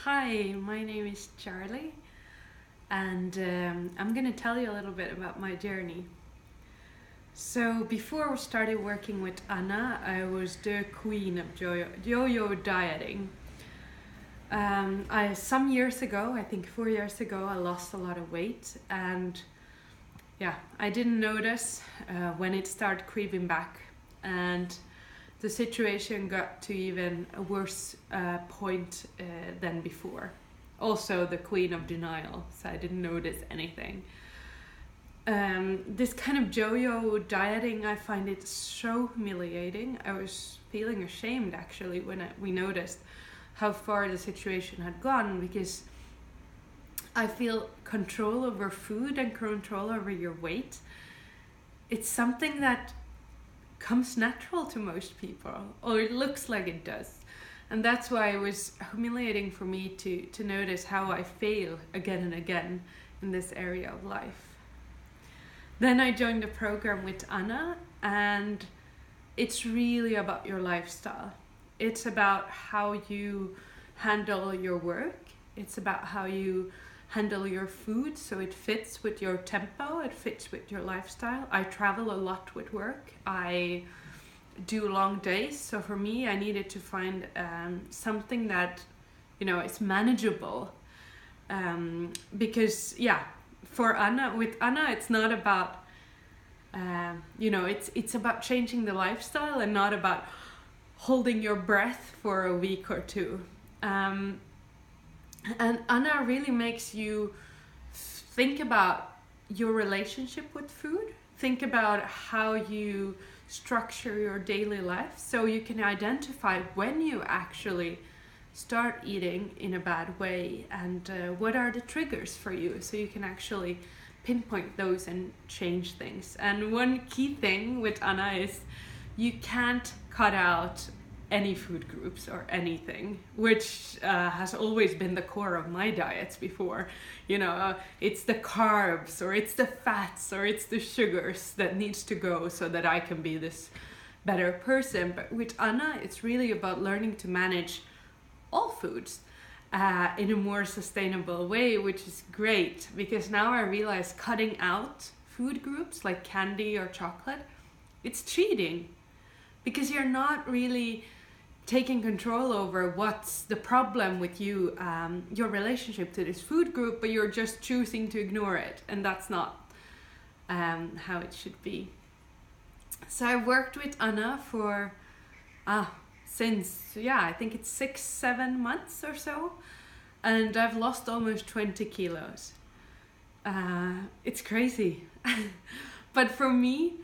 Hi, my name is Charlie, and I'm gonna tell you a little bit about my journey. So, before I started working with Anna, I was the queen of yo-yo dieting. Some years ago, I think 4 years ago, I lost a lot of weight, and yeah, I didn't notice when it started creeping back, and the situation got to even a worse point than before. Also, the queen of denial, so I didn't notice anything. This kind of yo-yo dieting, I find it so humiliating. I was feeling ashamed actually when we noticed how far the situation had gone, because I feel control over food and control over your weight. It's something that comes natural to most people, or it looks like it does. And that's why it was humiliating for me to notice how I fail again and again in this area of life. Then I joined the program with Anna, and it's really about your lifestyle. It's about how you handle your work. It's about how you handle your food so it fits with your tempo, it fits with your lifestyle. I travel a lot with work. I do long days, so for me I needed to find something that is manageable, because for Anna, with Anna, it's not about it's about changing the lifestyle and not about holding your breath for a week or two. And Anna really makes you think about your relationship with food, think about how you structure your daily life, so you can identify when you actually start eating in a bad way, and what are the triggers for you, so you can actually pinpoint those and change things. And one key thing with Anna is you can't cut out any food groups or anything, which has always been the core of my diets before. It's the carbs, or it's the fats, or it's the sugars that needs to go so that I can be this better person. But with Anna, it's really about learning to manage all foods in a more sustainable way, which is great, because now I realize cutting out food groups like candy or chocolate, it's cheating, because you're not really taking control over what's the problem with you, your relationship to this food group, but you're just choosing to ignore it, and that's not how it should be. So I worked with Anna for since I think it's 6-7 months or so, and I've lost almost 20 kilos. It's crazy. But for me,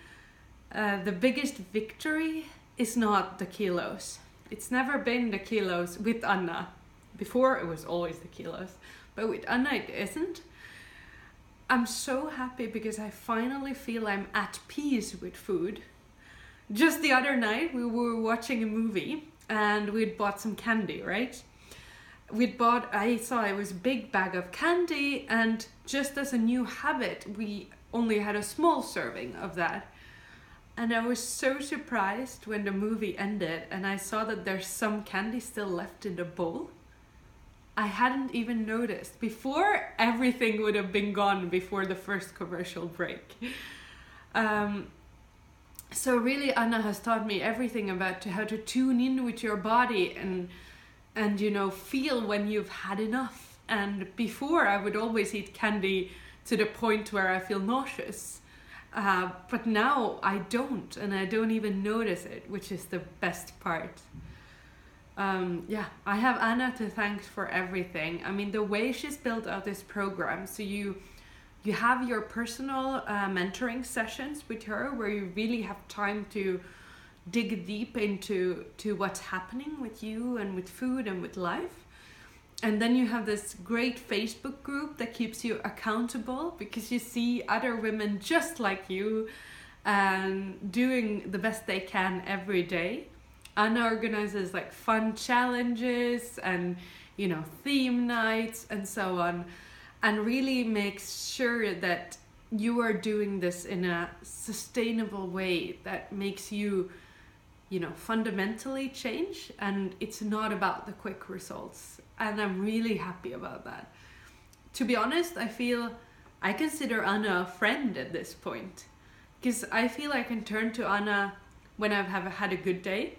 the biggest victory is not the kilos. It's never been the kilos with Anna. Before it was always the kilos, but with Anna it isn't. I'm so happy because I finally feel I'm at peace with food. Just the other night we were watching a movie and we'd bought some candy, right? I saw it was a big bag of candy, and just as a new habit we only had a small serving of that. And I was so surprised when the movie ended and I saw that there's some candy still left in the bowl. I hadn't even noticed. Before, everything would have been gone before the first commercial break. So really, Anna has taught me everything about how to tune in with your body and feel when you've had enough. And before, I would always eat candy to the point where I feel nauseous. But now I don't, and I don't even notice it, which is the best part. I have Anna to thank for everything. I mean, the way she's built out this program, so you have your personal mentoring sessions with her, where you really have time to dig deep into what's happening with you and with food and with life. And then you have this great Facebook group that keeps you accountable, because you see other women just like you and doing the best they can every day. Anna organizes like fun challenges and theme nights and so on, and really makes sure that you are doing this in a sustainable way that makes you fundamentally change. And it's not about the quick results. and I'm really happy about that. To be honest, I consider Anna a friend at this point, because I feel I can turn to Anna when I've had a good day,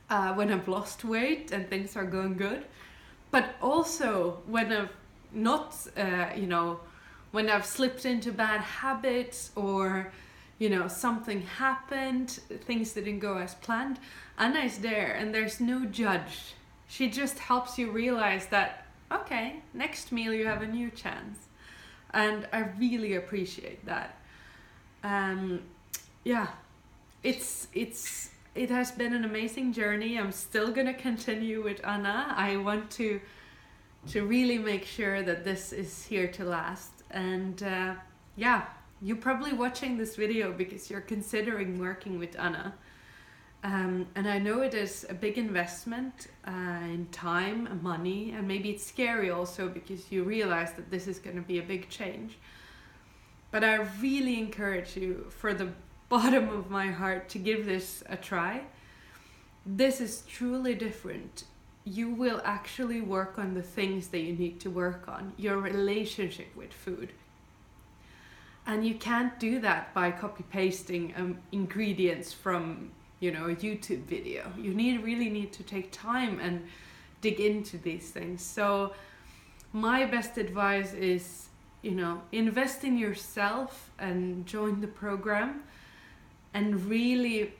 when I've lost weight and things are going good, but also when I've not, when I've slipped into bad habits, or something happened, things didn't go as planned. Anna is there, and there's no judge. She just helps you realize that, okay, next meal you have a new chance. And I really appreciate that. Yeah, it has been an amazing journey. I'm still gonna continue with Anna. I want to really make sure that this is here to last. And yeah, you're probably watching this video because you're considering working with Anna. And I know it is a big investment in time and money, and maybe it's scary also because you realize that this is going to be a big change. But I really encourage you, for the bottom of my heart, to give this a try. This is truly different. You will actually work on the things that you need to work on, your relationship with food. And you can't do that by copy pasting ingredients from a YouTube video. You really need to take time and dig into these things. So my best advice is, invest in yourself and join the program, and really,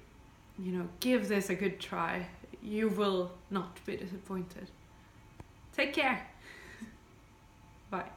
give this a good try. You will not be disappointed. Take care. Bye.